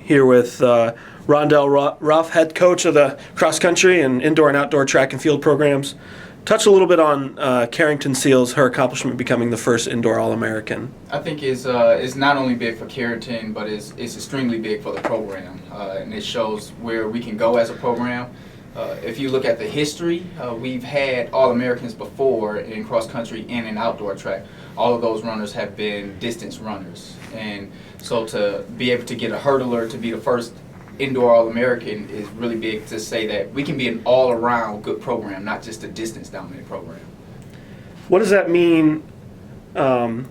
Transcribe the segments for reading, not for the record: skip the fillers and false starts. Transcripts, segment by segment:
here with Rondell Ruff, head coach of the cross country and indoor and outdoor track and field programs. Touch a little bit on Karrington Seals, her accomplishment becoming the first indoor All-American. I think is not only big for Karrington, but it's extremely big for the program, and it shows where we can go as a program. If you look at the history, we've had All-Americans before in cross country and in outdoor track. All of those runners have been distance runners, and so to be able to get a hurdler to be the first indoor All-American is really big to say that we can be an all-around good program, not just a distance-dominant program. What does that mean you're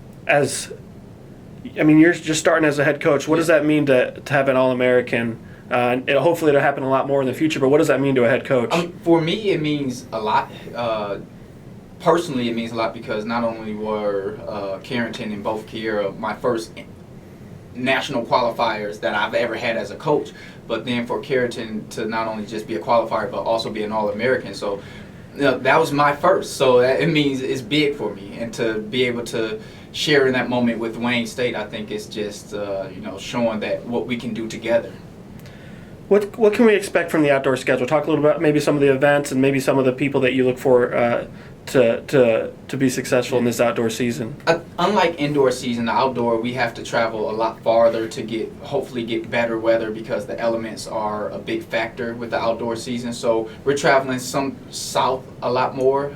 just starting as a head coach. What does that mean to have an All-American? Hopefully it'll happen a lot more in the future, but what does that mean to a head coach? For me, it means a lot. Personally, it means a lot because not only were Karrington and both Kiera my first national qualifiers that I've ever had as a coach, but then for Karrington to not only just be a qualifier but also be an All-American, so that was my first, so it means it's big for me, and to be able to share in that moment with Wayne State, I think it's just showing that what we can do together. What can we expect from the outdoor schedule? Talk a little about maybe some of the events and maybe some of the people that you look for to be successful in this outdoor season. Unlike indoor season, the outdoor we have to travel a lot farther to hopefully get better weather because the elements are a big factor with the outdoor season. So we're traveling some south a lot more,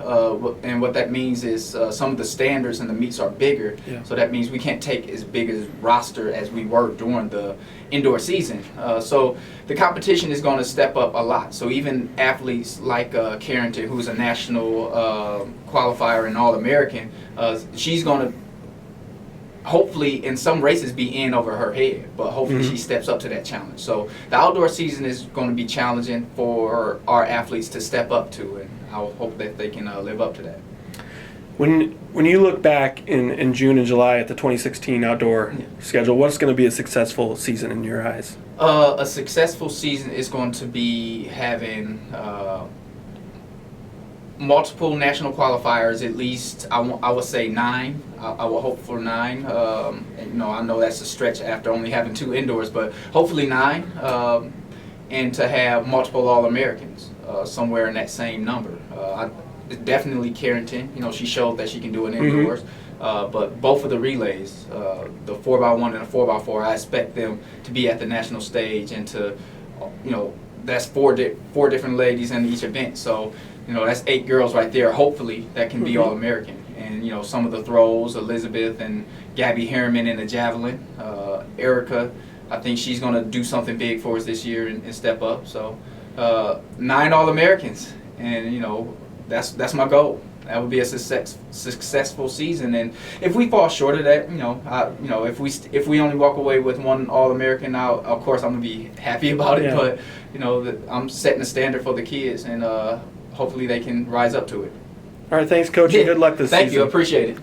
and what that means is some of the standards and the meets are bigger. Yeah. So that means we can't take as big a roster as we were during the indoor season. So the competition is going to step up a lot. So even athletes like Karrington, who's a national qualifier and All-American, she's going to hopefully in some races be in over her head, but hopefully she steps up to that challenge. So the outdoor season is going to be challenging for our athletes to step up to, and I hope that they can live up to that. When you look back in June and July at the 2016 outdoor schedule, what's going to be a successful season in your eyes? A successful season is going to be having multiple national qualifiers, at least I would say 9. I will hope for 9. And, I know that's a stretch after only having 2 indoors, but hopefully 9. And to have multiple All-Americans somewhere in that same number. Definitely Karrington. She showed that she can do it indoors. But both of the relays, the 4x1 and the 4x4, I expect them to be at the national stage, and to, that's four different ladies in each event. So, that's 8 girls right there. Hopefully, that can be All-American. And some of the throws, Elizabeth and Gabby Harriman in the javelin, Erica, I think she's going to do something big for us this year and step up. So, 9 All-Americans, and that's my goal. That would be a successful season, and if we fall short of that, if we only walk away with 1 All-American, now of course I'm gonna be happy about it. Yeah. But I'm setting the standard for the kids, and hopefully they can rise up to it. All right, thanks, Coach, and good luck this season. Thank you, appreciate it.